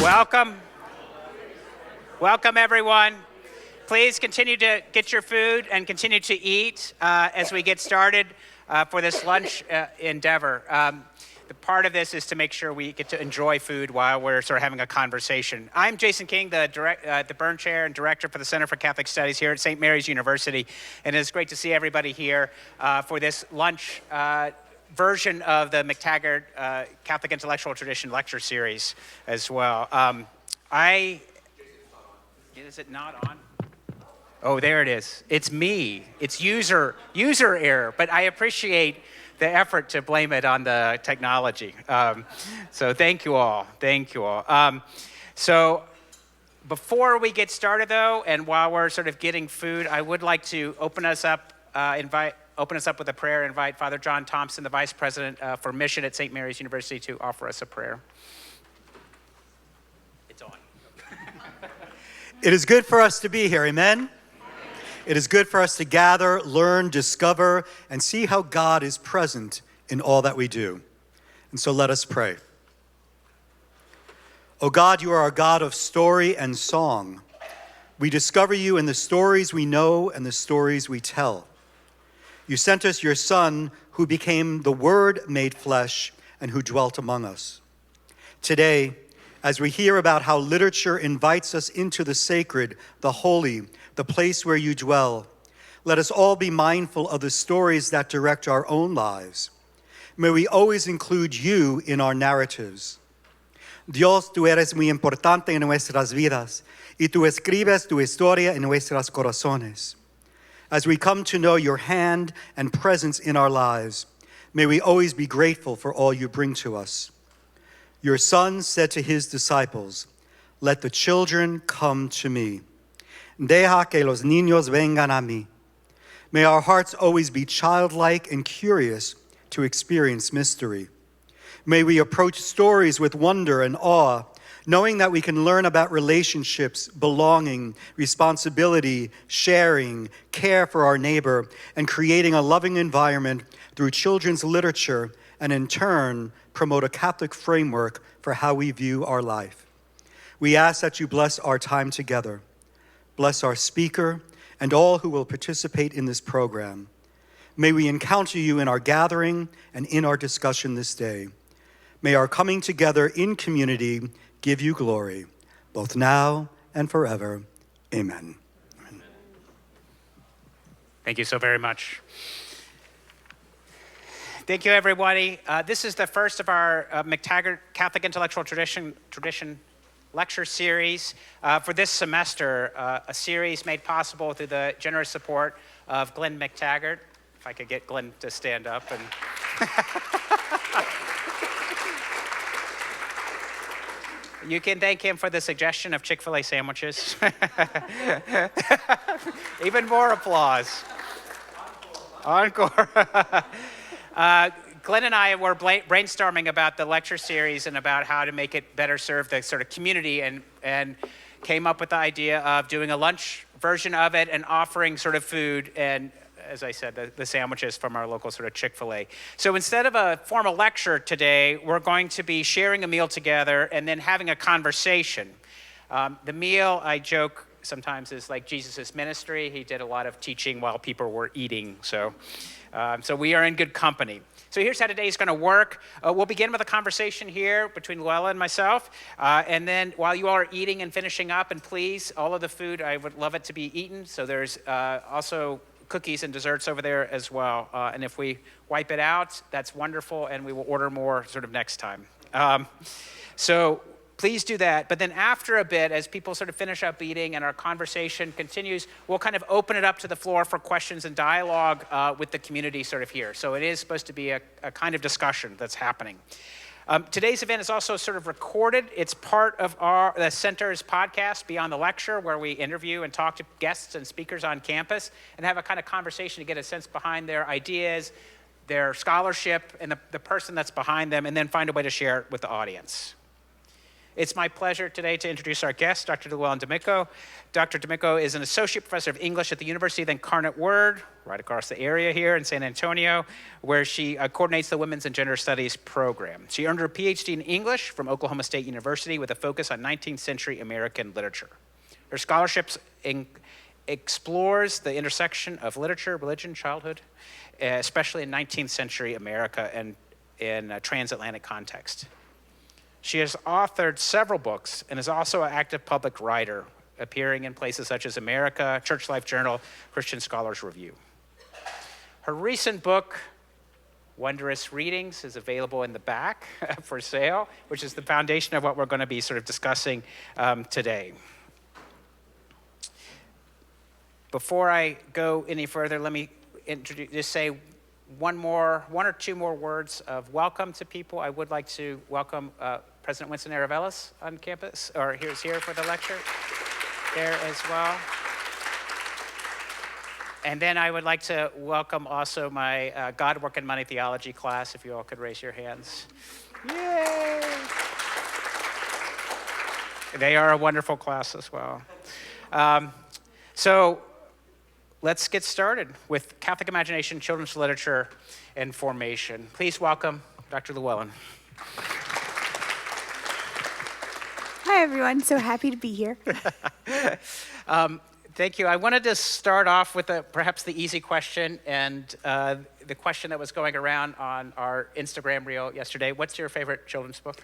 Welcome. Welcome, everyone. Please continue to get your food and continue to eat as we get started for this lunch endeavor. The part of this is to make sure we get to enjoy food while we're sort of having a conversation. I'm Jason King, the Byrne Chair and Director for the Center for Catholic Studies here at St. Mary's University. And it's great to see everybody here for this lunch version of the McTaggart Catholic Intellectual Tradition Lecture Series as well. Is it not on? Oh, there it is. It's me. It's user error, but I appreciate the effort to blame it on the technology. So thank you all. So before we get started, though, and while we're sort of getting food, I would like to open us up with a prayer. Invite Father John Thompson, the Vice President for Mission at St. Mary's University, to offer us a prayer. It's on. It is good for us to be here, amen? It is good for us to gather, learn, discover, and see how God is present in all that we do. And so let us pray. O God, you are our God of story and song. We discover you in the stories we know and the stories we tell. You sent us your Son, who became the Word made flesh and who dwelt among us. Today, as we hear about how literature invites us into the sacred, the holy, the place where you dwell, let us all be mindful of the stories that direct our own lives. May we always include you in our narratives. Dios, tú eres muy importante en nuestras vidas, y tú escribes tu historia en nuestros corazones. As we come to know your hand and presence in our lives, may we always be grateful for all you bring to us. Your Son said to his disciples, "Let the children come to me. Deja que los niños vengan a mí." May our hearts always be childlike and curious to experience mystery. May we approach stories with wonder and awe, knowing that we can learn about relationships, belonging, responsibility, sharing, care for our neighbor, and creating a loving environment through children's literature, and in turn, promote a Catholic framework for how we view our life. We ask that you bless our time together. Bless our speaker and all who will participate in this program. May we encounter you in our gathering and in our discussion this day. May our coming together in community give you glory, both now and forever. Amen. Thank you so very much. Thank you, everybody. This is the first of our McTaggart Catholic Intellectual Tradition Lecture Series for this semester, a series made possible through the generous support of Glenn McTaggart. If I could get Glenn to stand up. And you can thank him for the suggestion of Chick-fil-A sandwiches. Even more applause. Encore. Glenn and I were brainstorming about the lecture series and about how to make it better serve the sort of community, and came up with the idea of doing a lunch version of it and offering sort of food and, as I said, the sandwiches from our local sort of Chick-fil-A. So instead of a formal lecture today, we're going to be sharing a meal together and then having a conversation. The meal, I joke sometimes, is like Jesus' ministry. He did a lot of teaching while people were eating. So we are in good company. So here's how today is going to work. We'll begin with a conversation here between LuElla and myself. And then while you all are eating and finishing up, and please, all of the food, I would love it to be eaten. So there's also cookies and desserts over there as well. And if we wipe it out, that's wonderful, and we will order more sort of next time. So please do that. But then after a bit, as people sort of finish up eating and our conversation continues, we'll kind of open it up to the floor for questions and dialogue with the community sort of here. So it is supposed to be a kind of discussion that's happening. Today's event is also sort of recorded. It's part of the Center's podcast, Beyond the Lecture, where we interview and talk to guests and speakers on campus and have a kind of conversation to get a sense behind their ideas, their scholarship, and the person that's behind them, and then find a way to share it with the audience. It's my pleasure today to introduce our guest, Dr. LuElla D'Amico. Dr. D'Amico is an associate professor of English at the University of the Incarnate Word, right across the area here in San Antonio, where she coordinates the Women's and Gender Studies program. She earned her PhD in English from Oklahoma State University with a focus on 19th century American literature. Her scholarships explores the intersection of literature, religion, childhood, especially in 19th century America and in a transatlantic context. She has authored several books and is also an active public writer, appearing in places such as America, Church Life Journal, Christian Scholars Review. Her recent book, Wondrous Readings, is available in the back for sale, which is the foundation of what we're going to be sort of discussing today. Before I go any further, let me just say one or two more words of welcome to people. I would like to welcome President Winston Aravelis on campus, or he's here for the lecture, there as well. And then I would like to welcome also my God, Work, and Money Theology class, if you all could raise your hands. Yay! They are a wonderful class as well. So let's get started with Catholic Imagination, Children's Literature, and Formation. Please welcome Dr. LuElla. Hi, everyone. So happy to be here. Thank you. I wanted to start off with perhaps the easy question, and the question that was going around on our Instagram reel yesterday. What's your favorite children's book?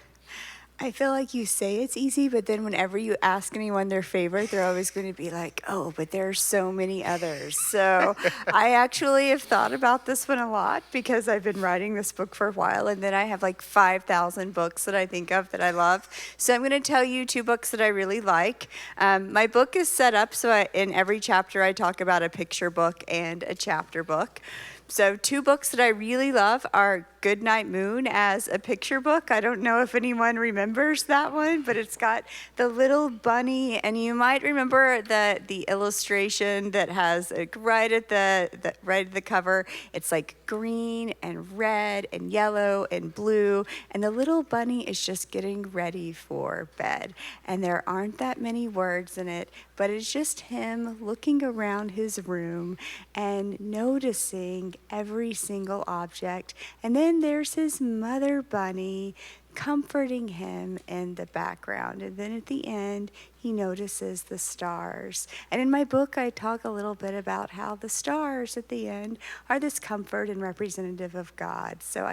I feel like you say it's easy, but then whenever you ask anyone their favorite, they're always going to be like, oh, but there are so many others. So I actually have thought about this one a lot because I've been writing this book for a while, and then I have like 5,000 books that I think of that I love. So I'm going to tell you two books that I really like. My book is set up so in every chapter I talk about a picture book and a chapter book. So two books that I really love are Goodnight Moon as a picture book. I don't know if anyone remembers that one, but it's got the little bunny, and you might remember the illustration that has right at the cover. It's like green and red and yellow and blue, and the little bunny is just getting ready for bed. And there aren't that many words in it, but it's just him looking around his room and noticing every single object. And then there's his mother bunny comforting him in the background. And then at the end, he notices the stars. And in my book, I talk a little bit about how the stars at the end are this comfort and representative of God. So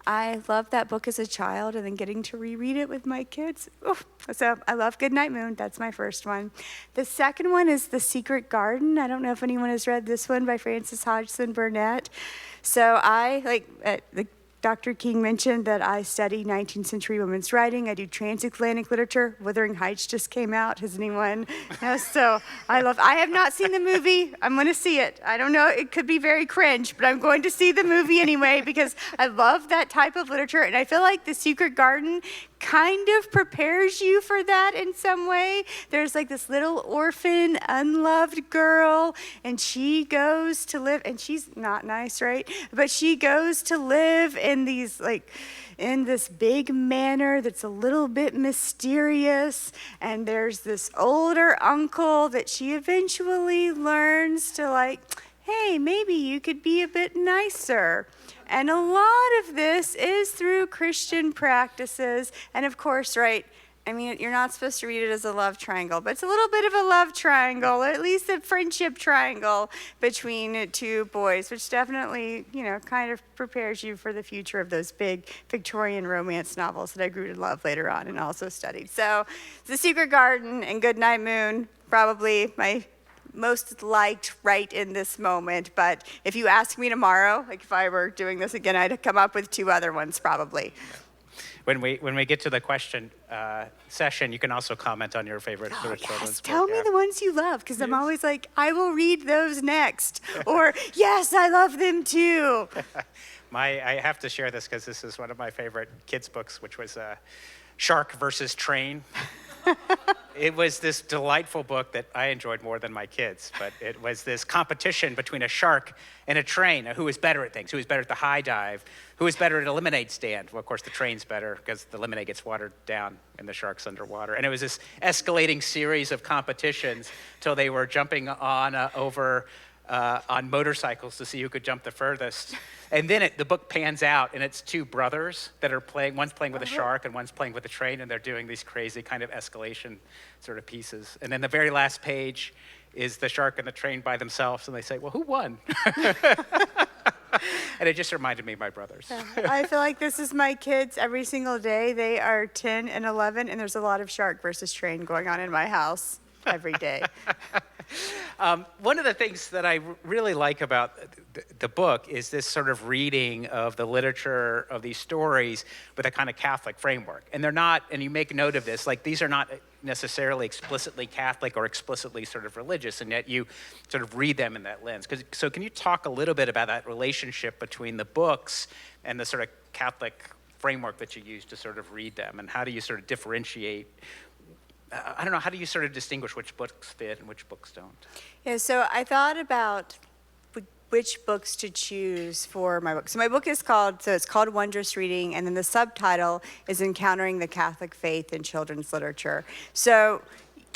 I loved that book as a child, and then getting to reread it with my kids. Oof. So I love Goodnight Moon. That's my first one. The second one is The Secret Garden. I don't know if anyone has read this one by Frances Hodgson Burnett. So Dr. King mentioned that I study 19th century women's writing. I do transatlantic literature. Wuthering Heights just came out. Has anyone? No, so I have not seen the movie. I'm going to see it. I don't know. It could be very cringe, but I'm going to see the movie anyway because I love that type of literature. And I feel like The Secret Garden kind of prepares you for that in some way. There's like this little orphan, unloved girl, and she goes to live, and she's not nice, right? But she goes to live in this big manor that's a little bit mysterious, and there's this older uncle that she eventually learns to hey, maybe you could be a bit nicer. And a lot of this is through Christian practices. And of course, right, I mean, you're not supposed to read it as a love triangle, but it's a little bit of a love triangle, or at least a friendship triangle between two boys, which definitely, kind of prepares you for the future of those big Victorian romance novels that I grew to love later on and also studied. So The Secret Garden and Goodnight Moon, probably my most liked right in this moment. But if you ask me tomorrow, if I were doing this again, I'd come up with two other ones probably. When we get to the question session, you can also comment on your favorite children's book. Tell me the ones you love, because I'm always like, I will read those next. Or, yes, I love them too. I have to share this because this is one of my favorite kids' books, which was Shark versus Train. It was this delightful book that I enjoyed more than my kids, but it was this competition between a shark and a train. Who was better at things? Who was better at the high dive? Who was better at a lemonade stand? Well, of course, the train's better because the lemonade gets watered down and the shark's underwater. And it was this escalating series of competitions till they were jumping on on motorcycles to see who could jump the furthest. And then the book pans out, and it's two brothers that are playing. One's playing with a shark, and one's playing with a train, and they're doing these crazy kind of escalation sort of pieces. And then the very last page is the shark and the train by themselves, and they say, well, who won? And it just reminded me of my brothers. I feel like this is my kids every single day. They are 10 and 11, and there's a lot of shark versus train going on in my house every day. One of the things that I really like about the book is this sort of reading of the literature of these stories with a kind of Catholic framework. And they're not, and you make note of this, like these are not necessarily explicitly Catholic or explicitly sort of religious, and yet you sort of read them in that lens. So can you talk a little bit about that relationship between the books and the sort of Catholic framework that you use to sort of read them, and how do you sort of differentiate? I don't know, how do you sort of distinguish which books fit and which books don't? Yeah, so I thought about which books to choose for my book. So my book is called Wondrous Reading, and then the subtitle is Encountering the Catholic Faith in Children's Literature. So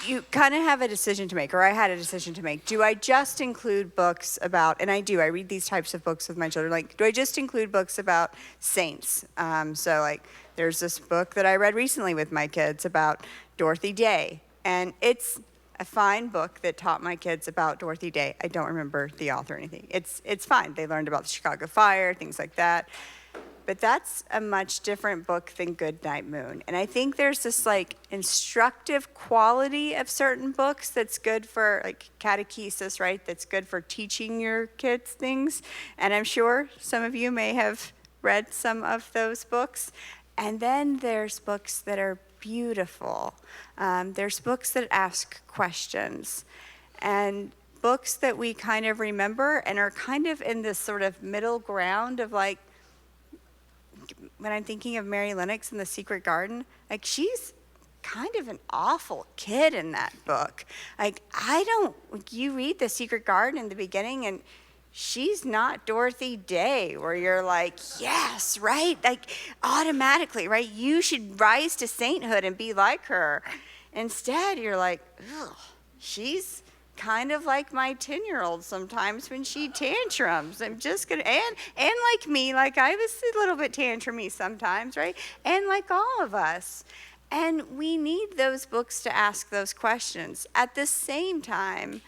you kind of have a decision to make, or I had a decision to make. Do I just include books about, and I do, I read these types of books with my children, like, do I just include books about saints? So like, there's this book that I read recently with my kids about Dorothy Day, and it's a fine book that taught my kids about Dorothy Day. I don't remember the author or anything. It's fine. They learned about the Chicago Fire, things like that. But that's a much different book than Goodnight Moon. And I think there's this like instructive quality of certain books that's good for like catechesis, right? That's good for teaching your kids things. And I'm sure some of you may have read some of those books. And then there's books that are beautiful. There's books that ask questions, and books that we kind of remember and are kind of in this sort of middle ground of like, when I'm thinking of Mary Lennox in The Secret Garden, like she's kind of an awful kid in that book. Like you read The Secret Garden in the beginning and she's not Dorothy Day, where you're like, yes, right? Like, automatically, right? You should rise to sainthood and be like her. Instead, you're like, ugh, she's kind of like my 10-year-old sometimes when she tantrums. I'm just gonna, and like me, like I was a little bit tantrumy sometimes, right? And like all of us. And we need those books to ask those questions. At the same time,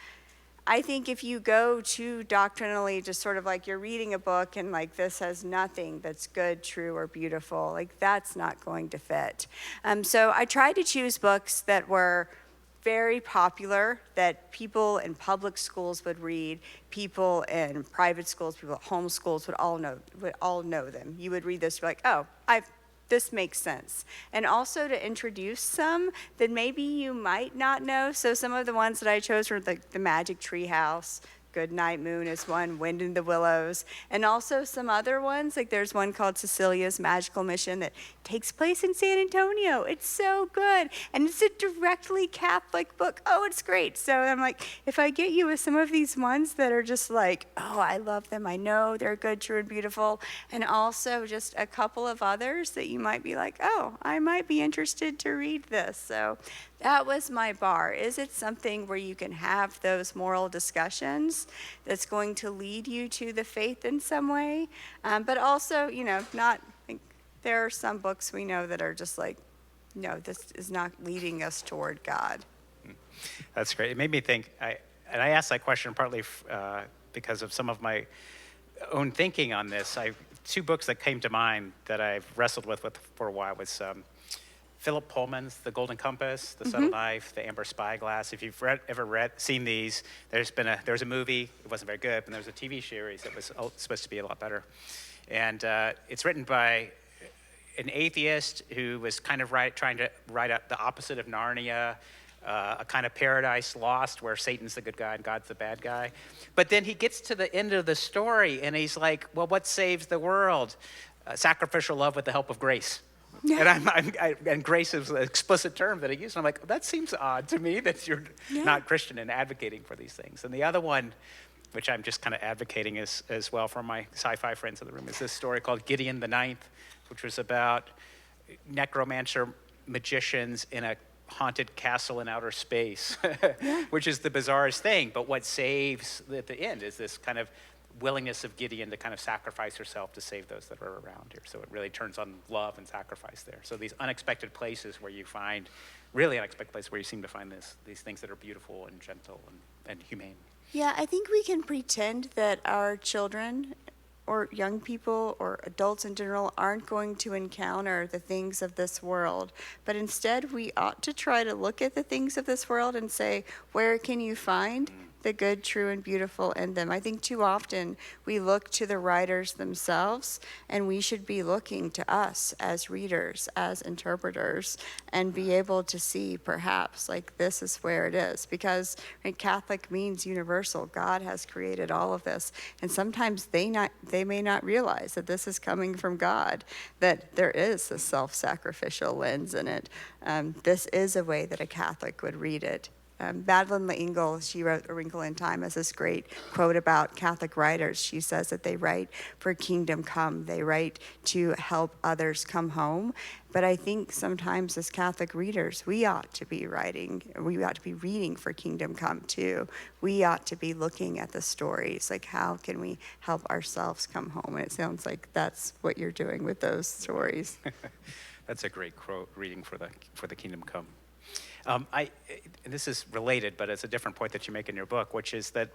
I think if you go too doctrinally, just sort of like you're reading a book and like this has nothing that's good, true, or beautiful, like that's not going to fit. So I tried to choose books that were very popular, that people in public schools would read, people in private schools, people at home schools would all know them. You would read this, you're like, oh, this makes sense. And also to introduce some that maybe you might not know. So some of the ones that I chose were the Magic Tree House, Goodnight Moon is one, Wind in the Willows, and also some other ones, like there's one called Cecilia's Magical Mission that takes place in San Antonio. It's so good, and it's a directly Catholic book. Oh, it's great. So I'm like, if I get you with some of these ones that are just like, oh, I love them, I know they're good, true, and beautiful, and also just a couple of others that you might be like, oh, I might be interested to read this. So that was my bar. Is it something where you can have those moral discussions that's going to lead you to the faith in some way? But also, not, there are some books we know that are just like, no, this is not leading us toward God. That's great. It made me think, I asked that question partly because of some of my own thinking on this. Two books that came to mind that I've wrestled with for a while was Philip Pullman's The Golden Compass, The Subtle Knife, The Amber Spyglass. If you've seen these, there was a movie. It wasn't very good, but there was a TV series that was supposed to be a lot better. And it's written by an atheist who was kind of trying to write up the opposite of Narnia, a kind of paradise lost where Satan's the good guy and God's the bad guy. But then he gets to the end of the story and he's like, well, what saves the world? Sacrificial love with the help of grace. And grace is an explicit term that I use. And I'm like, that seems odd to me that you're not Christian and advocating for these things. And the other one, which I'm just kind of advocating as well for my sci-fi friends in the room, is this story called Gideon the Ninth, which was about necromancer magicians in a haunted castle in outer space, which is the bizarrest thing. But what saves at the end is this kind of willingness of Gideon to kind of sacrifice herself to save those that are around here. So it really turns on love and sacrifice there. So these unexpected places where you find, really unexpected places where you seem to find these things that are beautiful and gentle and humane. Yeah, I think we can pretend that our children or young people or adults in general aren't going to encounter the things of this world. But instead, we ought to try to look at the things of this world and say, where can you find the good, true, and beautiful in them? I think too often we look to the writers themselves, and we should be looking to us as readers, as interpreters, and be able to see perhaps like this is where it is. Because Catholic means universal. God has created all of this, and sometimes they may not realize that this is coming from God, that there is a self-sacrificial lens in it. This is a way that a Catholic would read it. Madeline L'Engle, she wrote A Wrinkle in Time, has this great quote about Catholic writers. She says that they write for kingdom come. They write to help others come home. But I think sometimes as Catholic readers, we ought to be reading for kingdom come too. We ought to be looking at the stories, like how can we help ourselves come home? And it sounds like that's what you're doing with those stories. That's a great quote, reading for the kingdom come. And this is related, but it's a different point that you make in your book, which is that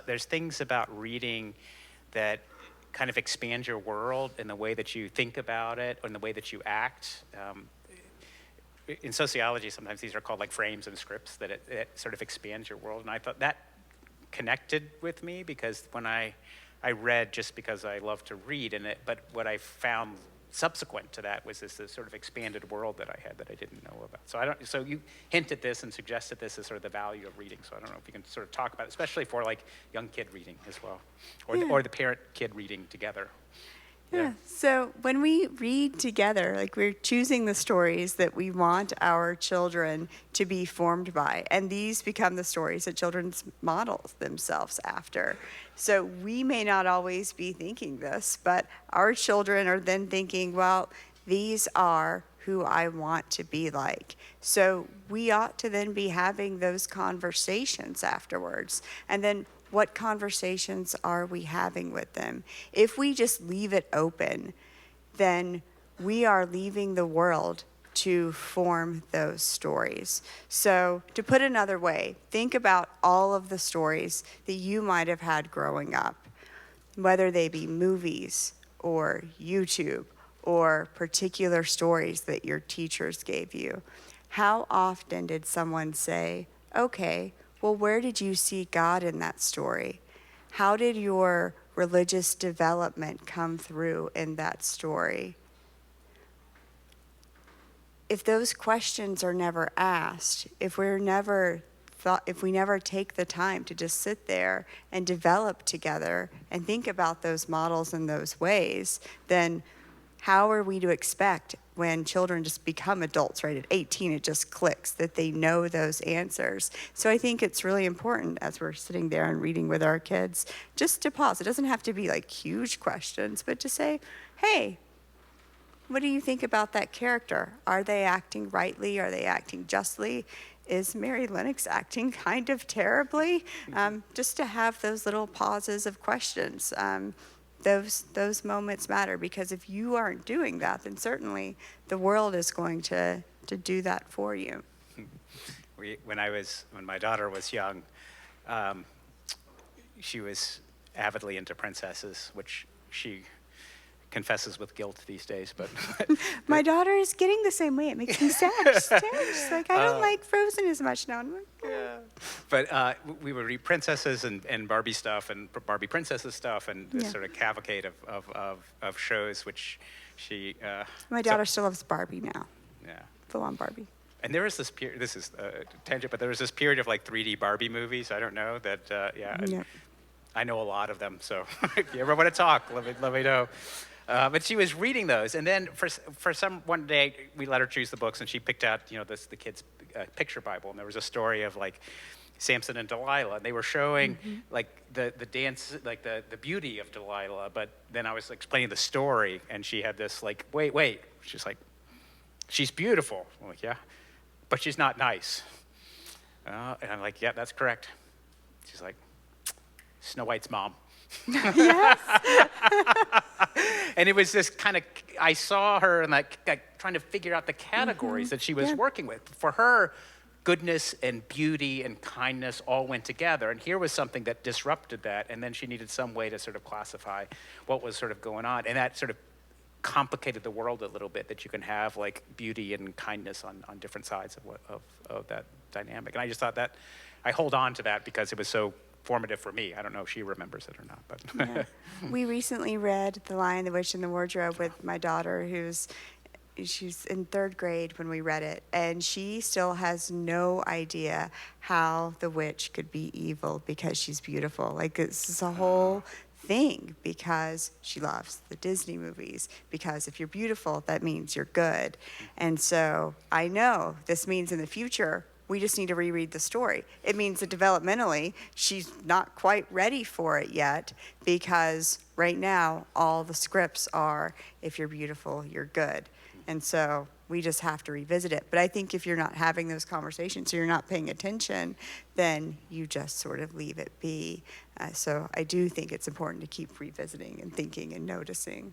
there's things about reading that kind of expand your world in the way that you think about it or in the way that you act. In sociology, sometimes these are called like frames and scripts, that it sort of expands your world. And I thought that connected with me because when I read just because I love to read, but what I found subsequent to that was this sort of expanded world that I had that I didn't know about. So you hinted this and suggested this as sort of the value of reading. So I don't know if you can sort of talk about it, especially for like young kid reading as well, or the parent-kid reading together. Yeah. So when we read together, like we're choosing the stories that we want our children to be formed by, and these become the stories that children model themselves after. So we may not always be thinking this, but our children are then thinking, well, these are who I want to be like. So we ought to then be having those conversations afterwards. And then what conversations are we having with them? If we just leave it open, then we are leaving the world to form those stories. So to put another way, think about all of the stories that you might have had growing up, whether they be movies or YouTube or particular stories that your teachers gave you. How often did someone say, okay, well, where did you see God in that story? How did your religious development come through in that story? If those questions are never asked, if we never take the time to just sit there and develop together and think about those models in those ways, then how are we to expect when children just become adults, right? At 18, it just clicks that they know those answers. So I think it's really important as we're sitting there and reading with our kids, just to pause. It doesn't have to be like huge questions, but to say, hey, what do you think about that character? Are they acting rightly? Are they acting justly? Is Mary Lennox acting kind of terribly? Just to have those little pauses of questions. Those moments matter, because if you aren't doing that, then certainly the world is going to do that for you. When my daughter was young, she was avidly into princesses, which she confesses with guilt these days. But my daughter is getting the same way. It makes me sad. She's like, I don't like Frozen as much now. I'm like, oh. Yeah. But we would read princesses and Barbie stuff and Barbie princesses stuff and this sort of cavalcade of shows, which she. My daughter still loves Barbie now. Yeah. Full on Barbie. And there was this period. This is a tangent, but there was this period of like 3D Barbie movies. I don't know that. I know a lot of them. So if you ever want to talk, let me know. But she was reading those, and then for some one day we let her choose the books, and she picked out the kids' picture Bible, and there was a story of like Samson and Delilah, and they were showing like the dance, like the beauty of Delilah. But then I was explaining the story, and she had this like, wait, she's like, she's beautiful. I'm like, yeah, but she's not nice. And I'm like, yeah, that's correct. She's like, Snow White's mom. Yes. And it was this kind of, I saw her and like trying to figure out the categories that she was working with. For her, goodness and beauty and kindness all went together. And here was something that disrupted that. And then she needed some way to sort of classify what was sort of going on. And that sort of complicated the world a little bit, that you can have like beauty and kindness on different sides of that dynamic. And I just thought that, I hold on to that because it was so formative for me. I don't know if she remembers it or not, but. Yeah. We recently read The Lion, the Witch, and the Wardrobe with my daughter, she's in 3rd grade when we read it, and she still has no idea how the witch could be evil because she's beautiful. Like, this is a whole thing because she loves the Disney movies, because if you're beautiful, that means you're good. And so I know this means in the future, we just need to reread the story. It means that developmentally, she's not quite ready for it yet, because right now, all the scripts are, if you're beautiful, you're good. And so we just have to revisit it. But I think if you're not having those conversations, or you're not paying attention, then you just sort of leave it be. So I do think it's important to keep revisiting and thinking and noticing.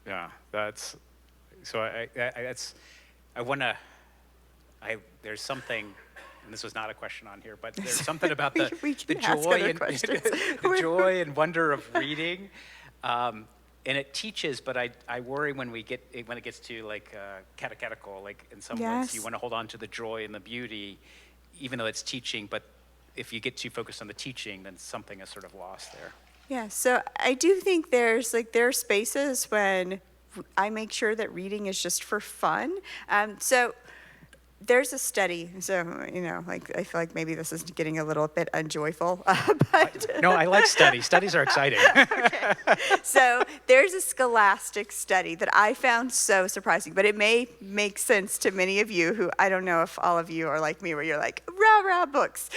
Yeah, that's, so I want to, there's something, and this was not a question on here, but there's something about the joy and wonder of reading, and it teaches. But I worry when it gets to like catechetical, like in some ways you want to hold on to the joy and the beauty, even though it's teaching. But if you get too focused on the teaching, then something is sort of lost there. Yeah, so I do think there are spaces when I make sure that reading is just for fun. So there's a study, so, like, I feel like maybe this is getting a little bit unjoyful, but. No, I like studies. Studies are exciting. Okay. So there's a scholastic study that I found so surprising, but it may make sense to many of you who, I don't know if all of you are like me, where you're like, rah, rah, books.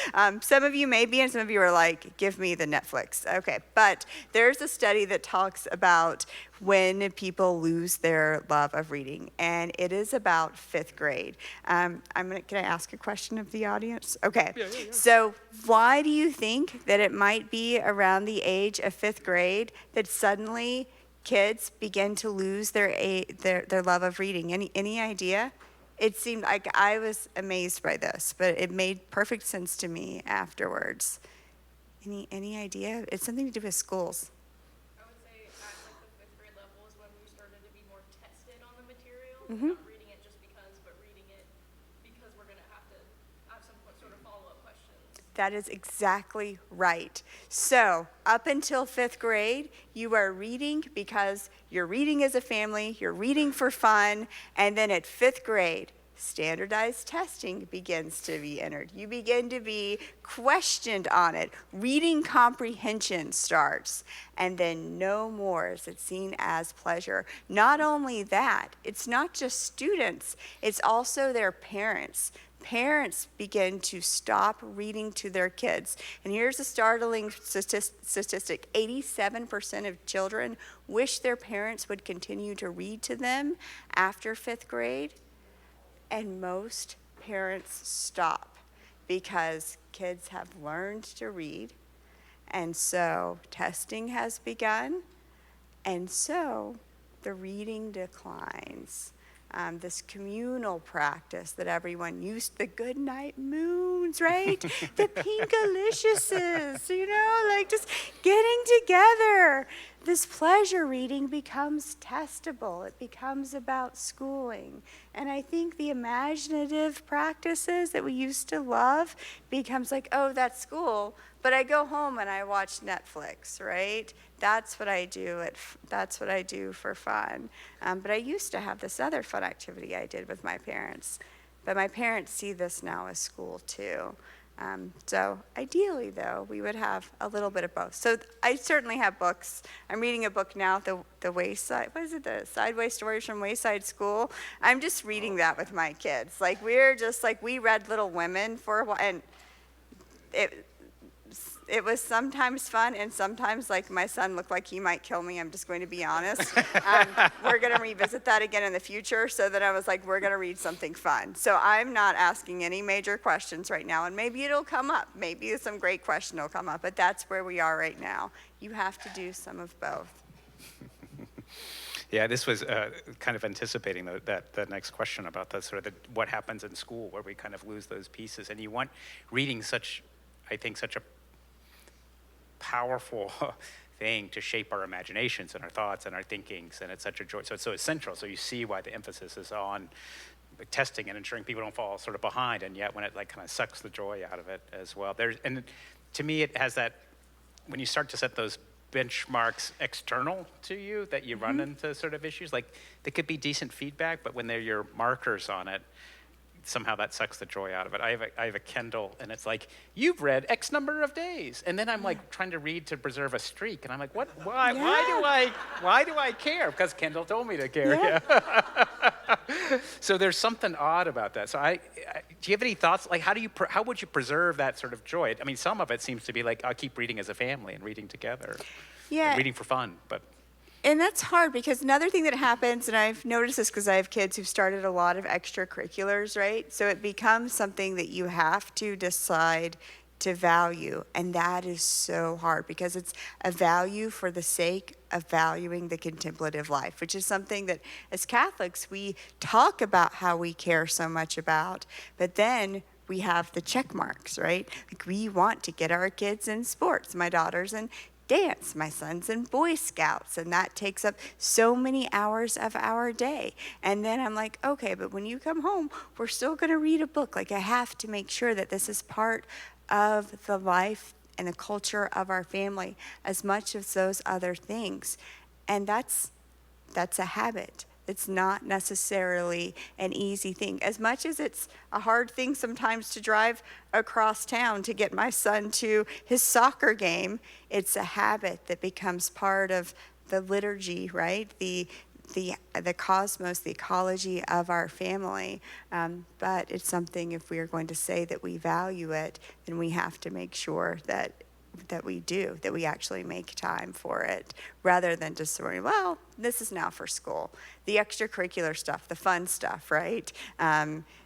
Some of you may be, and some of you are like, give me the Netflix. Okay, but there's a study that talks about when people lose their love of reading, and it is about 5th grade. Can I ask a question of the audience? Okay. Yeah. So why do you think that it might be around the age of 5th grade that suddenly kids begin to lose their love of reading? Any idea? It seemed like I was amazed by this, but it made perfect sense to me afterwards. Any idea? It's something to do with schools. Not reading it just because, but reading it because we're going to have to have some sort of follow-up questions. That is exactly right. So up until 5th grade, you are reading because you're reading as a family, you're reading for fun, and then at 5th grade, standardized testing begins to be entered. You begin to be questioned on it. Reading comprehension starts, and then no more is it seen as pleasure. Not only that, it's not just students, it's also their parents. Parents begin to stop reading to their kids. And here's a startling statistic. 87% of children wish their parents would continue to read to them after 5th grade. And most parents stop because kids have learned to read, and so testing has begun, and so the reading declines. This communal practice that everyone used, the good night moons, right? The pinkaliciouses, like just getting together. This pleasure reading becomes testable. It becomes about schooling. And I think the imaginative practices that we used to love becomes like, oh, that's school, but I go home and I watch Netflix, right? That's what I do. That's what I do for fun. But I used to have this other fun activity I did with my parents. But my parents see this now as school too. So ideally, though, we would have a little bit of both. So I certainly have books. I'm reading a book now, the Wayside, what is it, the Sideways Stories from Wayside School. I'm just reading that with my kids. Like, we're just like, we read Little Women for a while, and it was sometimes fun, and sometimes, like, my son looked like he might kill me. I'm just going to be honest. We're going to revisit that again in the future, so that I was like, we're going to read something fun. So I'm not asking any major questions right now, and maybe it'll come up. Maybe some great question will come up, but that's where we are right now. You have to do some of both. Yeah, this was kind of anticipating the next question about what happens in school where we kind of lose those pieces. And you want reading such a powerful thing to shape our imaginations and our thoughts and our thinkings, and it's such a joy. So it's so essential. So you see why the emphasis is on testing and ensuring people don't fall sort of behind, and yet when it like kind of sucks the joy out of it as well. And to me, it has that, when you start to set those benchmarks external to you, that you run into sort of issues, like they could be decent feedback, but when they're your markers on it, somehow that sucks the joy out of it. I have a Kindle, and it's like, you've read X number of days, and then I'm like trying to read to preserve a streak, and I'm like, what? Why do I care? Because Kindle told me to care. Yeah. So there's something odd about that. So do you have any thoughts? Like, how would you preserve that sort of joy? I mean, some of it seems to be like, I'll keep reading as a family and reading together. Yeah. And reading for fun, but. And that's hard, because another thing that happens, and I've noticed this because I have kids who've started a lot of extracurriculars, right? So it becomes something that you have to decide to value. And that is so hard, because it's a value for the sake of valuing the contemplative life, which is something that as Catholics, we talk about how we care so much about, but then we have the check marks, right? Like, we want to get our kids in sports. My daughter's in dance, my son's in Boy Scouts, and that takes up so many hours of our day. And then I'm like, okay, but when you come home, we're still going to read a book. Like, I have to make sure that this is part of the life and the culture of our family as much as those other things. And that's a habit. It's not necessarily an easy thing. As much as it's a hard thing sometimes to drive across town to get my son to his soccer game, it's a habit that becomes part of the liturgy, right? The cosmos, the ecology of our family. But it's something, if we are going to say that we value it, then we have to make sure that we actually make time for it, rather than just sort of, well, this is now for school. The extracurricular stuff, the fun stuff, right,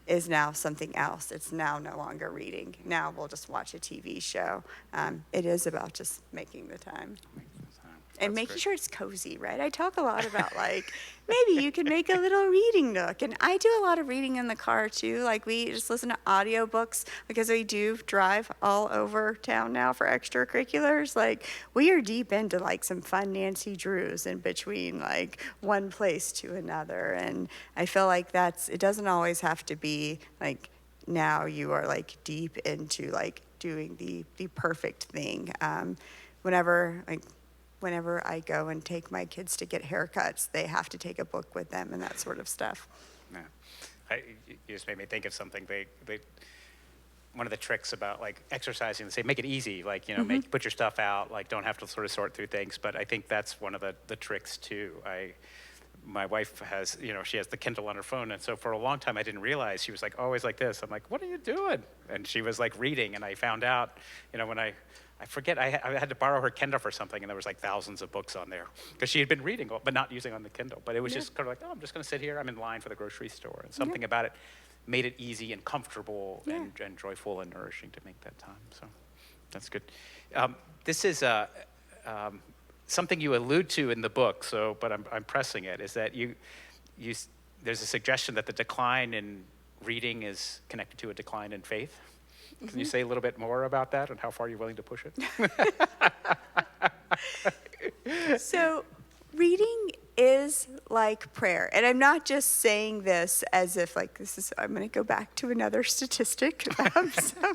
is now something else. It's now no longer reading. Now we'll just watch a TV show. It is about just making the time. And making sure it's cozy, right? I talk a lot about, like, maybe you can make a little reading nook. And I do a lot of reading in the car, too. Like, we just listen to audiobooks because we do drive all over town now for extracurriculars. Like, we are deep into, like, some fun Nancy Drews in between, like, one place to another. And I feel like it doesn't always have to be, like, now you are, like, deep into, like, doing the perfect thing. Whenever I go and take my kids to get haircuts, they have to take a book with them and that sort of stuff. Yeah. You just made me think of something. One of the tricks about like exercising, they say make it easy, like, you know, put your stuff out, like don't have to sort of sort through things. But I think that's one of the tricks too. My wife has, you know, she has the Kindle on her phone, and so for a long time I didn't realize she was like always like this. I'm like, what are you doing? And she was like reading, and I found out, you know, when I forget, I had to borrow her Kindle for something, and there was like thousands of books on there because she had been reading, but not using on the Kindle. But it was just kind of like, oh, I'm just going to sit here. I'm in line for the grocery store, and something about it made it easy and comfortable and joyful and nourishing to make that time. So that's good. This is something you allude to in the book. So, but I'm pressing it. Is that there's a suggestion that the decline in reading is connected to a decline in faith. Can you say a little bit more about that and how far you're willing to push it? So reading is like prayer. And I'm not just saying this as if like I'm going to go back to another statistic. I'm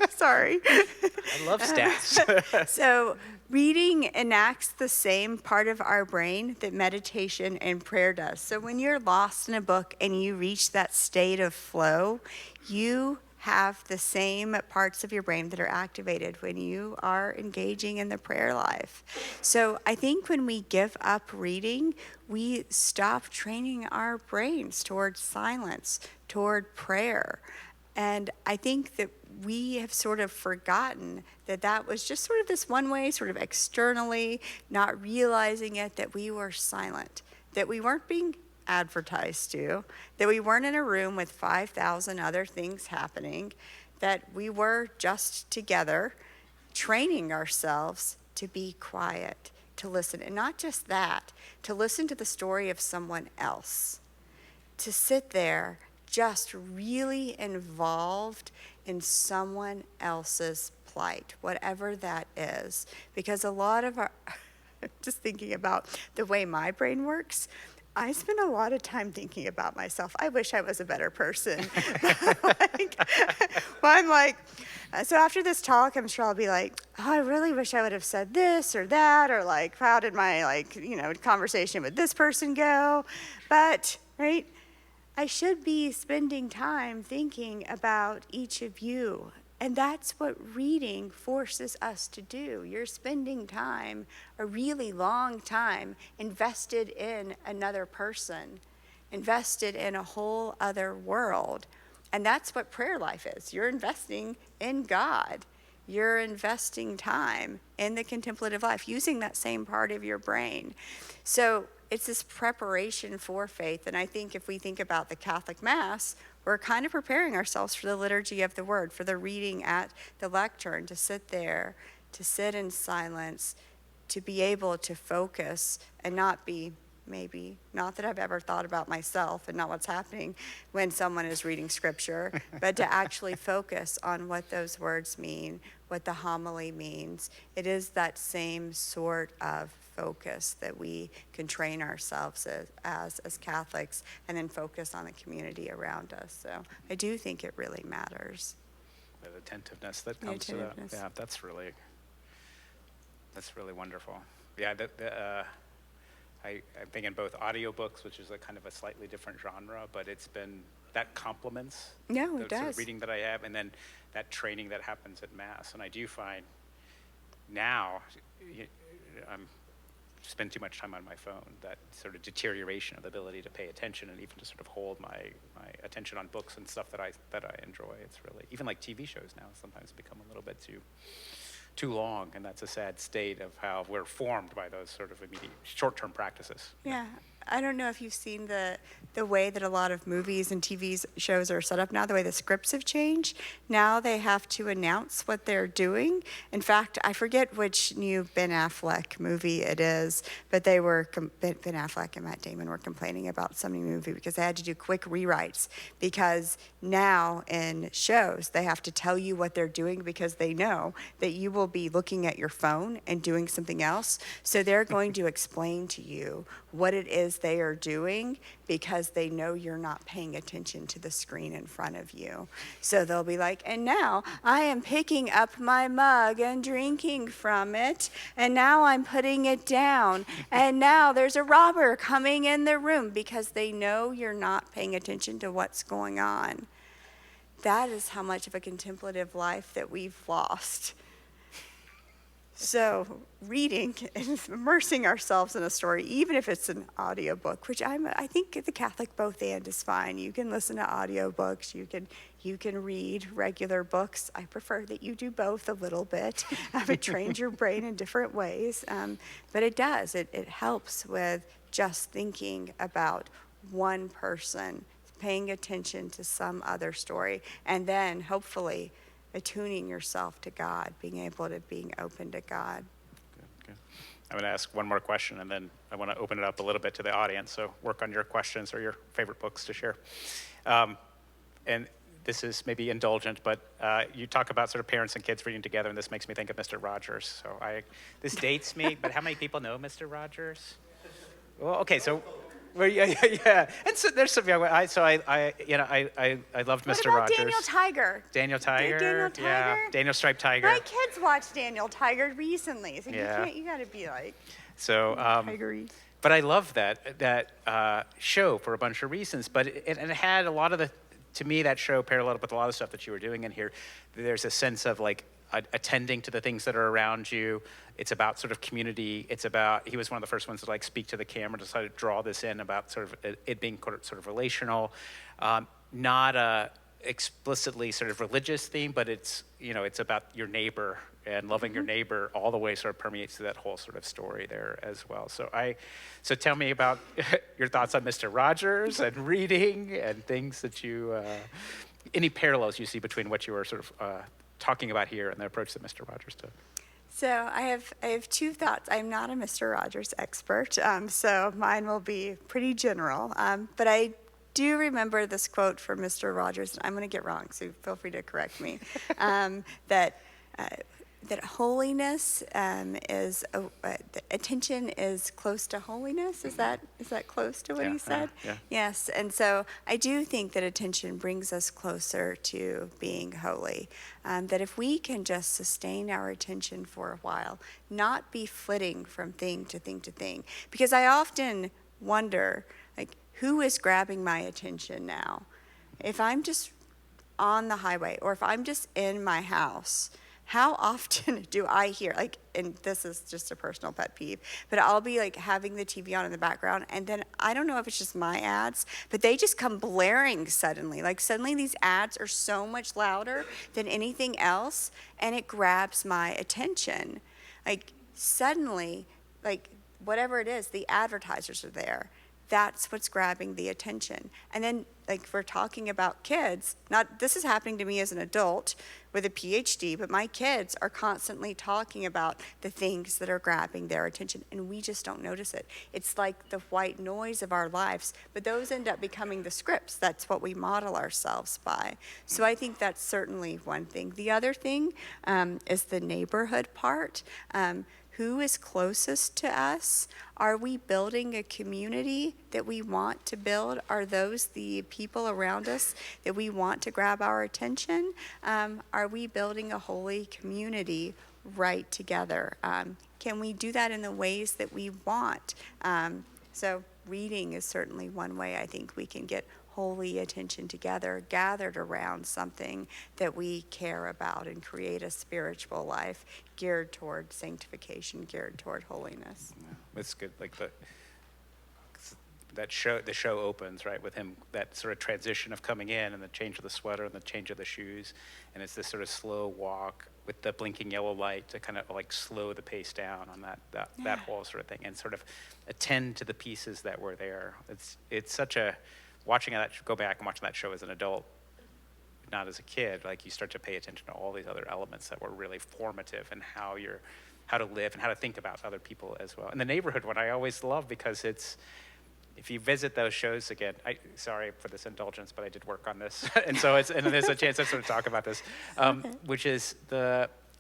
sorry. I love stats. So reading enacts the same part of our brain that meditation and prayer does. So when you're lost in a book and you reach that state of flow, you have the same parts of your brain that are activated when you are engaging in the prayer life. So I think when we give up reading, we stop training our brains towards silence, toward prayer. And I think that we have sort of forgotten that that was just sort of this one way, sort of externally, not realizing it, that we were silent, that we weren't being advertised to, that we weren't in a room with 5,000 other things happening, that we were just together training ourselves to be quiet, to listen. And not just that, to listen to the story of someone else, to sit there just really involved in someone else's plight, whatever that is. Because a lot of our, just thinking about the way my brain works, I spend a lot of time thinking about myself. I wish I was a better person. I'm like, so after this talk, I'm sure I'll be like, oh, I really wish I would have said this or that, or like, how did my conversation with this person go? But, right, I should be spending time thinking about each of you. And that's what reading forces us to do. You're spending time, a really long time, invested in another person, invested in a whole other world. And that's what prayer life is. You're investing in God. You're investing time in the contemplative life, using that same part of your brain. So it's this preparation for faith. And I think if we think about the Catholic Mass, we're kind of preparing ourselves for the liturgy of the Word, for the reading at the lectern, to sit there, to sit in silence, to be able to focus and not be, maybe, not that I've ever thought about myself and not what's happening when someone is reading Scripture, but to actually focus on what those words mean, what the homily means. It is that same sort of focus that we can train ourselves as Catholics, and then focus on the community around us. So I do think it really matters. The attentiveness that comes to that. Yeah, that's really wonderful. Yeah, I'm thinking both audiobooks, which is a kind of a slightly different genre, but that complements it the sort does. of reading that I have, and then that training that happens at Mass. And I do find now, I'm spend too much time on my phone, that sort of deterioration of the ability to pay attention and even to sort of hold my attention on books and stuff that I enjoy. It's really, even like TV shows now sometimes become a little bit too long, and that's a sad state of how we're formed by those sort of immediate short-term practices. Yeah. I don't know if you've seen the way that a lot of movies and TV shows are set up now, the way the scripts have changed. Now they have to announce what they're doing. In fact, I forget which new Ben Affleck movie it is, but Ben Affleck and Matt Damon were complaining about some new movie because they had to do quick rewrites, because now in shows they have to tell you what they're doing because they know that you will be looking at your phone and doing something else. So they're going to explain to you what it is they are doing because they know you're not paying attention to the screen in front of you. So they'll be like, and now I am picking up my mug and drinking from it, and now I'm putting it down, and now there's a robber coming in the room, because they know you're not paying attention to what's going on. That is how much of a contemplative life that we've lost. So reading and immersing ourselves in a story, even if it's an audiobook, which I think the Catholic both and is fine. You can listen to audiobooks, you can read regular books. I prefer that you do both a little bit. It trains your brain in different ways. But it does. It helps with just thinking about one person, paying attention to some other story, and then hopefully attuning yourself to God, being open to God. Good. I'm going to ask one more question, and then I want to open it up a little bit to the audience. So work on your questions or your favorite books to share. And this is maybe indulgent, but you talk about sort of parents and kids reading together, and this makes me think of Mr. Rogers. So this dates me, but how many people know Mr. Rogers? Well, okay, so. Well, yeah. And so there's some young. I loved Mr. Rogers. Daniel Tiger? Daniel Tiger. Daniel Tiger? Yeah. Daniel Striped Tiger. My kids watched Daniel Tiger recently, so Yeah. you got to be like So. Tigery. But I love that show for a bunch of reasons. But it had a lot of the to me, that show paralleled with a lot of stuff that you were doing in here. There's a sense of like attending to the things that are around you. It's about sort of community. It's about, he was one of the first ones to like speak to the camera to sort of draw this in about sort of it being sort of relational, not a explicitly sort of religious theme, but it's, you know, it's about your neighbor and loving your neighbor all the way sort of permeates through that whole sort of story there as well. So tell me about your thoughts on Mr. Rogers and reading and things that you, any parallels you see between what you were sort of talking about here and the approach that Mr. Rogers took. So I have two thoughts. I'm not a Mr. Rogers expert, so mine will be pretty general. But I do remember this quote from Mr. Rogers, and I'm going to get wrong, so feel free to correct me, that holiness attention is close to holiness. Is that close to what he said? Yeah. Yes, and so I do think that attention brings us closer to being holy. That if we can just sustain our attention for a while, not be flitting from thing to thing to thing, because I often wonder, like, who is grabbing my attention now? If I'm just on the highway or if I'm just in my house, how often do I hear, like, and this is just a personal pet peeve, but I'll be like having the TV on in the background, and then I don't know if it's just my ads, but they just come blaring suddenly. Like, suddenly these ads are so much louder than anything else, and it grabs my attention. Like, suddenly, like, whatever it is, the advertisers are there. That's what's grabbing the attention. And then, like, if we're talking about kids, this is happening to me as an adult with a PhD, but my kids are constantly talking about the things that are grabbing their attention, and we just don't notice it. It's like the white noise of our lives, but those end up becoming the scripts. That's what we model ourselves by. So I think that's certainly one thing. The other thing is the neighborhood part. Who is closest to us? Are we building a community that we want to build? Are those the people around us that we want to grab our attention? Are we building a holy community right together? Can we do that in the ways that we want? So reading is certainly one way I think we can get holy attention together, gathered around something that we care about, and create a spiritual life geared toward sanctification, geared toward holiness. Yeah, it's good. Like the show opens, right, with him, that sort of transition of coming in and the change of the sweater and the change of the shoes, and it's this sort of slow walk with the blinking yellow light to kind of like slow the pace down on that whole sort of thing, and sort of attend to the pieces that were there. It's such a, go back and watching that show as an adult, not as a kid, like, you start to pay attention to all these other elements that were really formative in how to live and how to think about other people as well. And the neighborhood one I always love, because it's, if you visit those shows again, sorry for this indulgence, but I did work on this, and so there's a chance to sort of talk about this, which is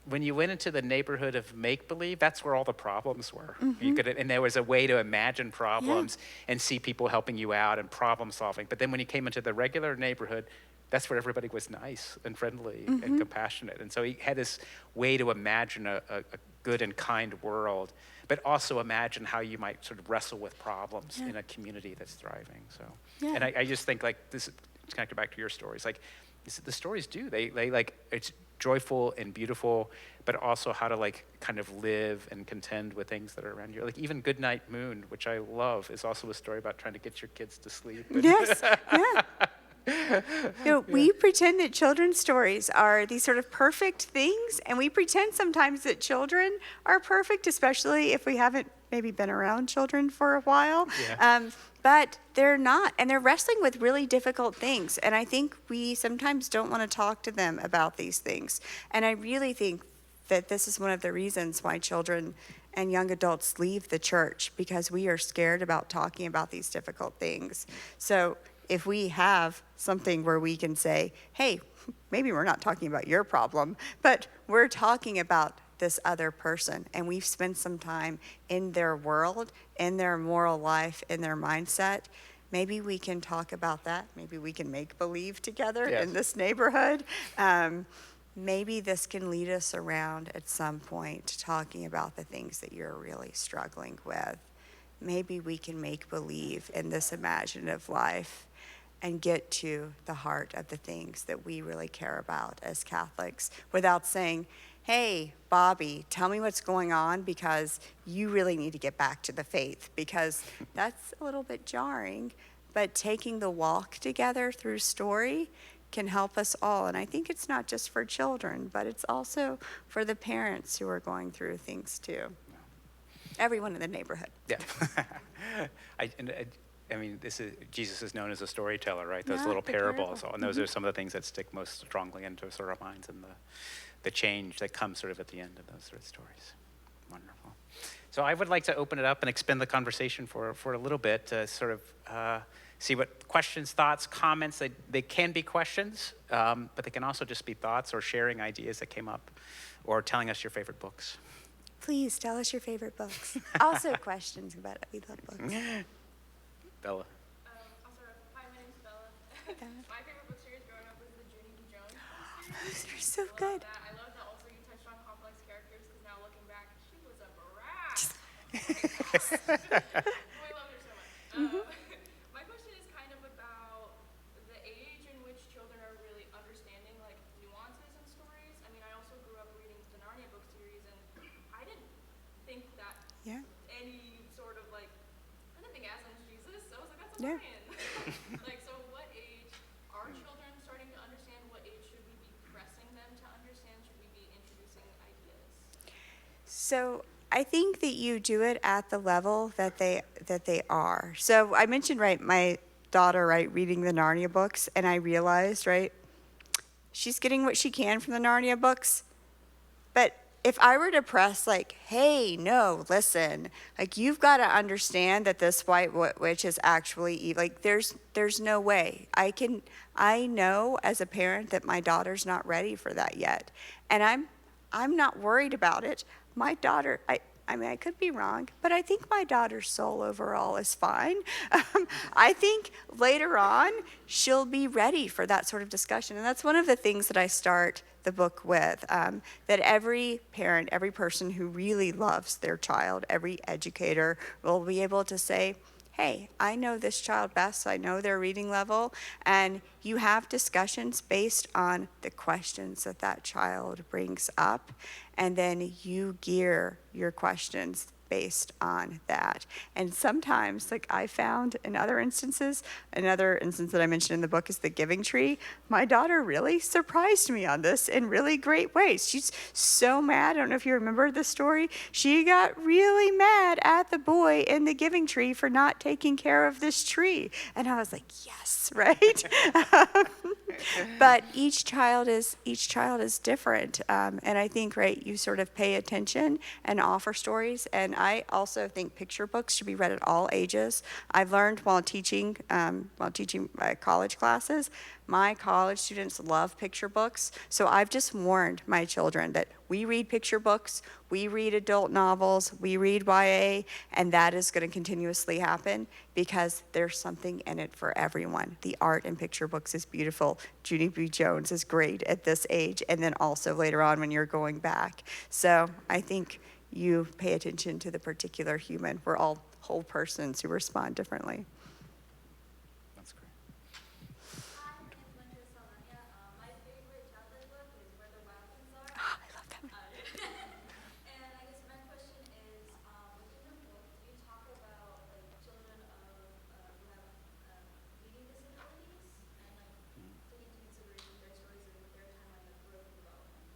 when you went into the neighborhood of make-believe, that's where all the problems were. And there was a way to imagine problems and see people helping you out and problem solving. But then when you came into the regular neighborhood, that's where everybody was nice and friendly and compassionate. And so he had this way to imagine a good and kind world, but also imagine how you might sort of wrestle with problems in a community that's thriving. So, and I just think, like, this is connected back to your stories. Like, the stories they like, it's joyful and beautiful, but also how to, like, kind of live and contend with things that are around you. Like, even Goodnight Moon, which I love, is also a story about trying to get your kids to sleep. Yes, yeah. We pretend that children's stories are these sort of perfect things, and we pretend sometimes that children are perfect, especially if we haven't maybe been around children for a while. But they're not, and they're wrestling with really difficult things, and I think we sometimes don't want to talk to them about these things. And I really think that this is one of the reasons why children and young adults leave the church, because we are scared about talking about these difficult things. So if we have something where we can say, hey, maybe we're not talking about your problem, but we're talking about this other person, and we've spent some time in their world, in their moral life, in their mindset, maybe we can talk about that. Maybe we can make believe together in this neighborhood. Maybe this can lead us around at some point to talking about the things that you're really struggling with. Maybe we can make believe in this imaginative life. and get to the heart of the things that we really care about as Catholics without saying, hey, Bobby, tell me what's going on because you really need to get back to the faith, because that's a little bit jarring. But taking the walk together through story can help us all. And I think it's not just for children, but it's also for the parents who are going through things too. Everyone in the neighborhood. Yeah. I mean, Jesus is known as a storyteller, right? Those Yeah, little the parables, parable. and those are some of the things that stick most strongly into sort of our minds, and the change that comes sort of at the end of those sort of stories. Wonderful. So I would like to open it up and expand the conversation for a little bit to sort of see what questions, thoughts, comments. They can be questions, but they can also just be thoughts or sharing ideas that came up, or telling us your favorite books. Please tell us your favorite books. Also questions about it. We love books. Bella. I'll start off. Hi, my name's Bella. My favorite book series growing up was the Junie B. Jones series. They're so I love good. that. I love that also you touched on complex characters because now looking back, she was a brat. Boy, I loved her so much. My question is kind of about the age in which children are really understanding like nuances in stories. I mean, I also grew up reading the Narnia book series, and I didn't think that Yeah. any sort of like, I didn't think Aslan's Jesus. I was like, that's a Yeah. lion. Like, so what age are children starting to understand? What age should we be pressing them to understand? Should we be introducing ideas? So I think that you do it at the level that they are. So I mentioned, right, my daughter, right, reading the Narnia books, and I realized, right, she's getting what she can from the Narnia books. But if I were to press like, hey, no, listen, like you've got to understand that this white witch is actually evil. Like there's no way. I know as a parent that my daughter's not ready for that yet. And I'm not worried about it. My daughter, I mean, I could be wrong, but I think my daughter's soul overall is fine. I think later on she'll be ready for that sort of discussion. And that's one of the things that I start the book with, that every parent, every person who really loves their child, every educator will be able to say, hey, I know this child best, I know their reading level, and you have discussions based on the questions that that child brings up, and then you gear your questions based on that. And sometimes, like I found in other instances, another instance that I mentioned in the book is the giving tree. My daughter really surprised me on this in really great ways. She's so mad. I don't know if you remember the story. She got really mad at the boy in the giving tree for not taking care of this tree. And I was like, yes, right? But each child is different. And I think, right, you sort of pay attention and offer stories. And I also think picture books should be read at all ages. I've learned while teaching my college classes, my college students love picture books. So I've just warned my children that we read picture books, we read adult novels, we read YA, and that is going to continuously happen because there's something in it for everyone. The art in picture books is beautiful. Junie B. Jones is great at this age, and then also later on when you're going back. So I think you pay attention to the particular human. We're all whole persons who respond differently. That's great. Hi, my name's Wonderous Reading. My favorite childhood book is Where the Wild Things Are. Oh, I love that one. And I guess my question is, within the book, do you talk about like children of who have reading disabilities and like take into consideration their stories and their timeline of growth and development?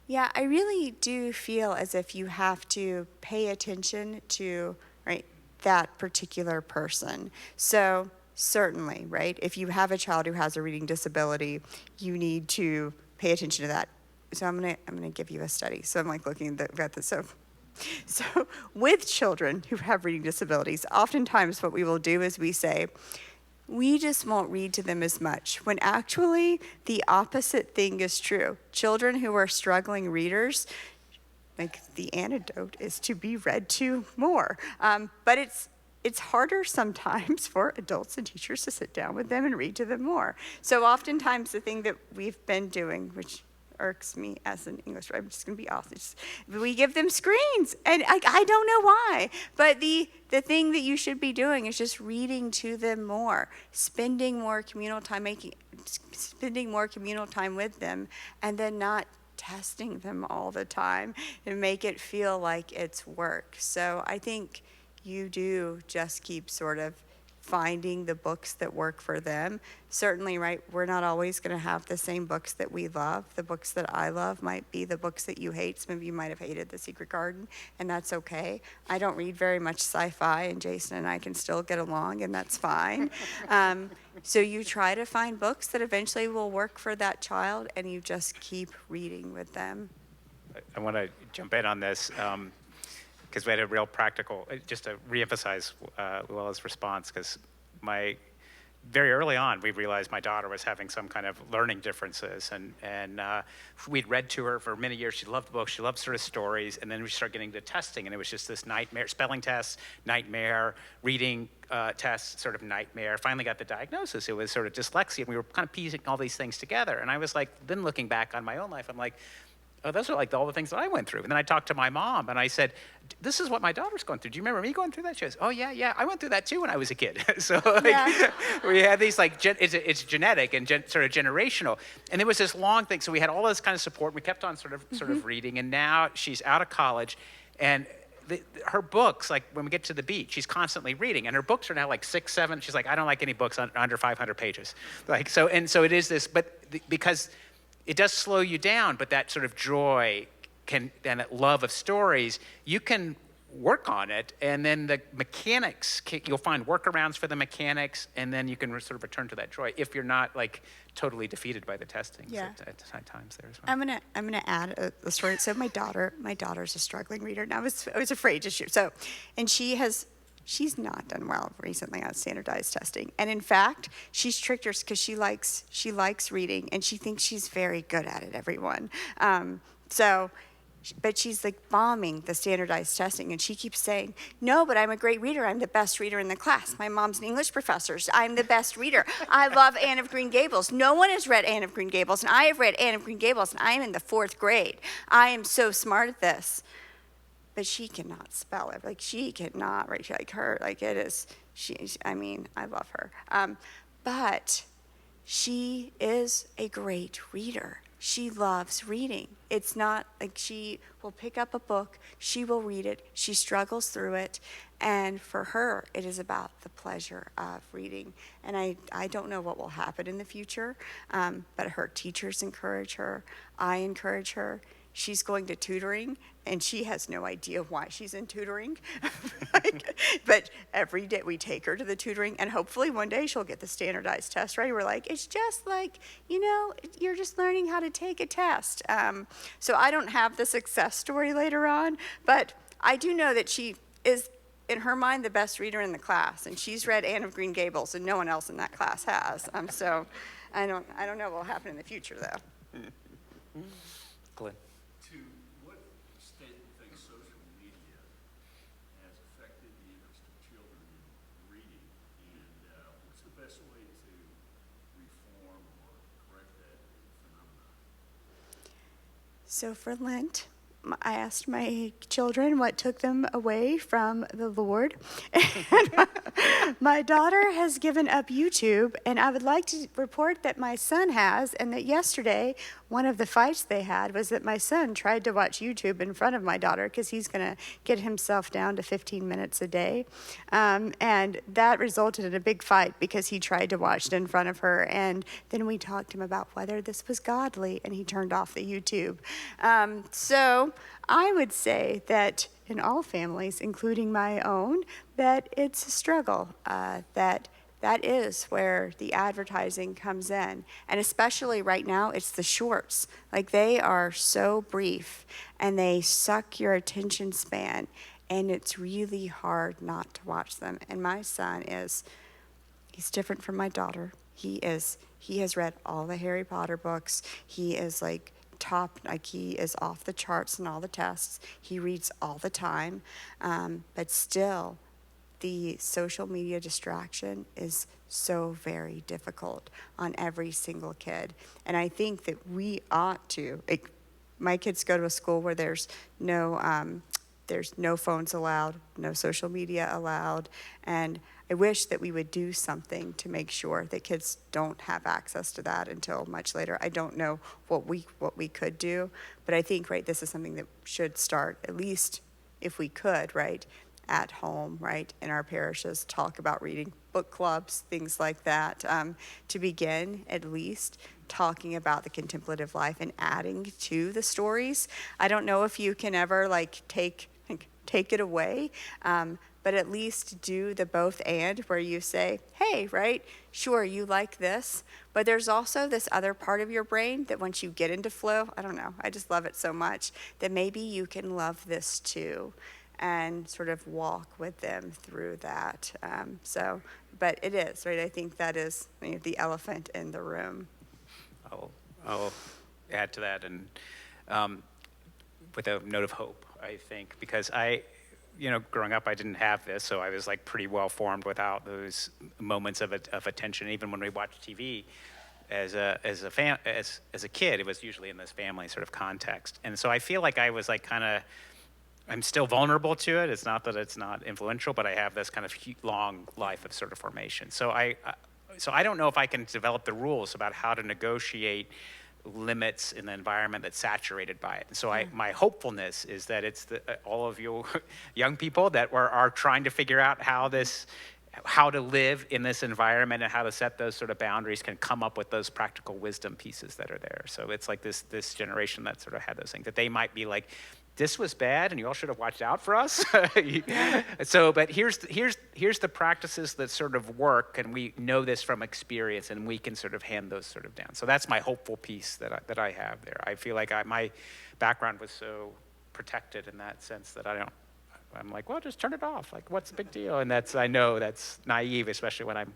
Yeah, I really do feel as if you have to pay attention to, right, that particular person. So certainly, right, if you have a child who has a reading disability, you need to pay attention to that. So I'm gonna give you a study. So I'm like looking at this. So with children who have reading disabilities, oftentimes what we will do is we say, we just won't read to them as much, when actually the opposite thing is true. Children who are struggling readers, like the antidote is to be read to more. But it's harder sometimes for adults and teachers to sit down with them and read to them more. So oftentimes the thing that we've been doing, which irks me as an English. I'm just going to be honest. We give them screens, and I don't know why. But the thing that you should be doing is just reading to them more, spending more communal time with them, and then not testing them all the time and make it feel like it's work. So I think you do just keep sort of finding the books that work for them. Certainly, right, we're not always going to have the same books that we love. The books that I love might be the books that you hate. Some of you might have hated The Secret Garden, and that's okay. I don't read very much sci-fi, and Jason and I can still get along, and that's fine. So you try to find books that eventually will work for that child, and you just keep reading with them. I want to jump in on this because we had a real practical, just to reemphasize LuElla's response, because very early on, we realized my daughter was having some kind of learning differences, and we'd read to her for many years. She loved books, she loved sort of stories, and then we started getting to testing, and it was just this nightmare, spelling tests, nightmare, reading tests, sort of nightmare. Finally got the diagnosis. It was sort of dyslexia, and we were kind of piecing all these things together, and I was like, then looking back on my own life, I'm like, oh, those are like all the things that I went through. And then I talked to my mom, and I said, this is what my daughter's going through. Do you remember me going through that? She goes, oh, yeah, I went through that too when I was a kid. So we had these, like, it's genetic and sort of generational. And there was this long thing. So we had all this kind of support. We kept on sort of reading. And now she's out of college, and her books, like when we get to the beach, she's constantly reading, and her books are now like 6, 7. She's like, I don't like any books under 500 pages. Like, so it is this, but because it does slow you down, but that sort of joy and that love of stories, you can work on it, and then the mechanics, you'll find workarounds for the mechanics, and then you can sort of return to that joy if you're not like totally defeated by the testing at times there as well. I'm gonna add a story. So my daughter's a struggling reader, and I was afraid to shoot. So, and she's not done well recently on standardized testing. And in fact, she's tricked her because she likes reading, and she thinks she's very good at it, everyone. But she's like bombing the standardized testing, and she keeps saying, no, but I'm a great reader. I'm the best reader in the class. My mom's an English professor. I'm the best reader. I love Anne of Green Gables. No one has read Anne of Green Gables, and I have read Anne of Green Gables, and I am in the 4th grade. I am so smart at this. But she cannot spell it. Like, she cannot write like her. Like, it is, I love her. But she is a great reader. She loves reading. It's not like she will pick up a book, she will read it, she struggles through it, and for her, it is about the pleasure of reading. And I don't know what will happen in the future, but her teachers encourage her, I encourage her. She's going to tutoring, and she has no idea why she's in tutoring. But every day we take her to the tutoring, and hopefully one day she'll get the standardized test right. We're like, it's just like, you're just learning how to take a test. So I don't have the success story later on, but I do know that she is, in her mind, the best reader in the class, and she's read Anne of Green Gables, and no one else in that class has. So I don't know what will happen in the future, though. Glenn. To what extent do you think social media has affected the interest of children in reading, and what's the best way to reform or correct that phenomenon? So for Lent, I asked my children what took them away from the Lord. And my daughter has given up YouTube, and I would like to report that my son has, and that yesterday, one of the fights they had was that my son tried to watch YouTube in front of my daughter because he's going to get himself down to 15 minutes a day. And that resulted in a big fight because he tried to watch it in front of her. And then we talked to him about whether this was godly, and he turned off the YouTube. So I would say that in all families, including my own, that it's a struggle, that is where the advertising comes in. And especially right now, it's the shorts. Like, they are so brief, and they suck your attention span, and it's really hard not to watch them. And my son he's different from my daughter. He has read all the Harry Potter books. He is he is off the charts in all the tests. He reads all the time, but still, the social media distraction is so very difficult on every single kid. And I think that we ought to, my kids go to a school where there's no phones allowed, no social media allowed, and I wish that we would do something to make sure that kids don't have access to that until much later. I don't know what we could do, but I think, right, this is something that should start, at least if we could, right, at home, right, in our parishes, talk about reading, book clubs, things like that, to begin at least talking about the contemplative life and adding to the stories. I don't know if you can ever take it away, but at least do the both and, where you say, hey, right, sure, you like this, but there's also this other part of your brain that once you get into flow, I don't know, I just love it so much, that maybe you can love this too, and sort of walk with them through that. But it is, right, I think that is the elephant in the room. I'll add to that, and with a note of hope, I think, because growing up, I didn't have this, so I was pretty well formed without those moments of attention. Even when we watched TV as a kid, it was usually in this family sort of context, and so I feel like I was I'm still vulnerable to it. It's not that it's not influential, but I have this kind of long life of sort of formation. So I don't know if I can develop the rules about how to negotiate limits in the environment that's saturated by it. And so my hopefulness is that it's all of you young people that are trying to figure out how to live in this environment and how to set those sort of boundaries can come up with those practical wisdom pieces that are there. So it's this generation that sort of had those things, that they might be this was bad and you all should have watched out for us. So, but here's the practices that sort of work, and we know this from experience, and we can sort of hand those sort of down. So that's my hopeful piece that I have there. I feel like my background was so protected in that sense that I'm well, just turn it off. What's the big deal? And I know that's naive, especially when I'm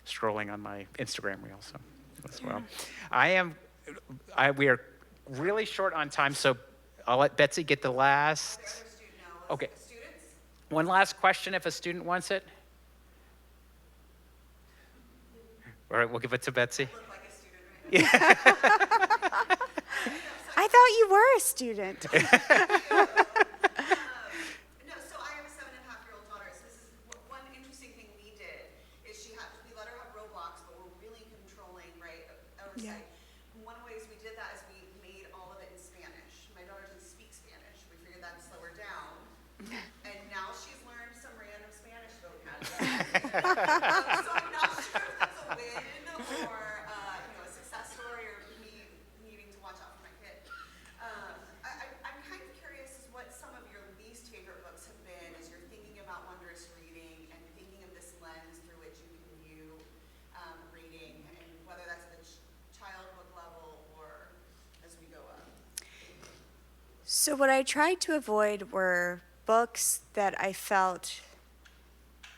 scrolling on my Instagram reel. So as well. We are really short on time, so I'll let Betsy get the last. Okay. One last question if a student wants it. All right, we'll give it to Betsy. I look like a student right now. I thought you were a student. No, so I have a 7.5-year-old daughter. So this is one interesting thing we did is we let her have Roblox, but we're really controlling, right, oversight. Yeah. One of the ways we did that is we made all of it in Spanish. My daughter doesn't speak Spanish. We figured that'd slow her down. And now she's learned some random Spanish vocabulary. So I'm not sure if that's a win or a success story or me needing to watch out for my kid. I'm kind of curious what some of your least favorite books have been as you're thinking about wondrous reading and thinking of this lens through which you can view reading, and whether that's at the child book level or as we go up. So what I tried to avoid were books that I felt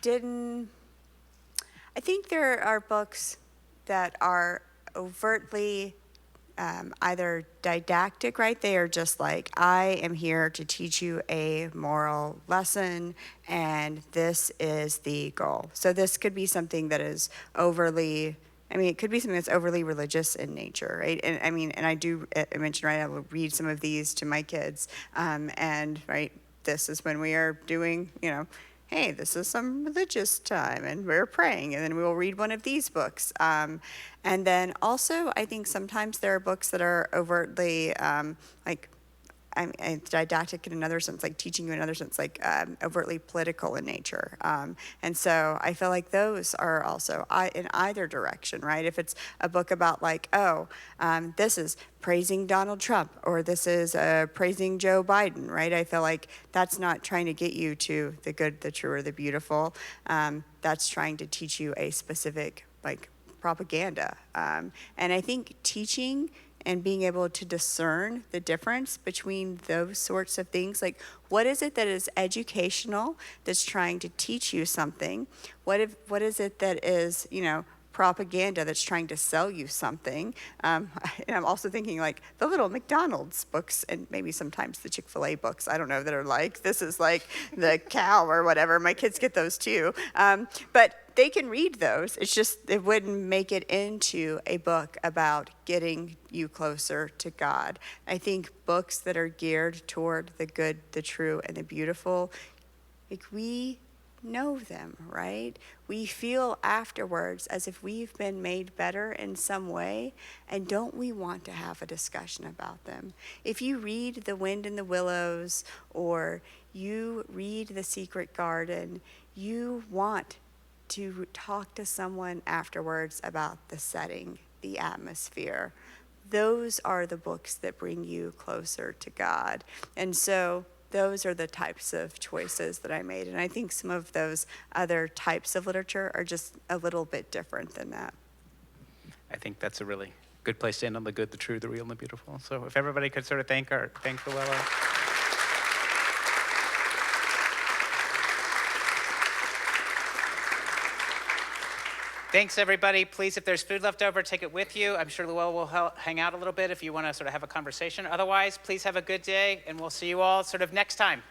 I think there are books that are overtly either didactic, right? They are just I am here to teach you a moral lesson, and this is the goal. So this could be something that is it could be something that's overly religious in nature, right? And I mentioned, right, I will read some of these to my kids, and right, this is when we are doing, hey, this is some religious time, and we're praying, and then we will read one of these books. And then also, I think sometimes there are books that are overtly, didactic in another sense, teaching you in another sense, overtly political in nature. And so I feel like those are also in either direction, right? If it's a book about this is praising Donald Trump, or this is praising Joe Biden, right? I feel like that's not trying to get you to the good, the true, or the beautiful. That's trying to teach you a specific propaganda. And I think teaching and being able to discern the difference between those sorts of things, what is it that is educational, that's trying to teach you something? What is it that is, propaganda that's trying to sell you something. And I'm also thinking like the little McDonald's books and maybe sometimes the Chick-fil-A books, I don't know, that are like, this is like the cow or whatever. My kids get those too. But they can read those. It's just, it wouldn't make it into a book about getting you closer to God. I think books that are geared toward the good, the true, and the beautiful, like we know them, right? We feel afterwards as if we've been made better in some way, and don't we want to have a discussion about them? If you read The Wind in the Willows or you read The Secret Garden, you want to talk to someone afterwards about the setting, the atmosphere. Those are the books that bring you closer to God. And so those are the types of choices that I made. And I think some of those other types of literature are just a little bit different than that. I think that's a really good place to end on the good, the true, the real, and the beautiful. So if everybody could sort of thank LuElla. Thanks, everybody. Please, if there's food left over, take it with you. I'm sure LuElla will hang out a little bit if you want to sort of have a conversation. Otherwise, please have a good day, and we'll see you all sort of next time.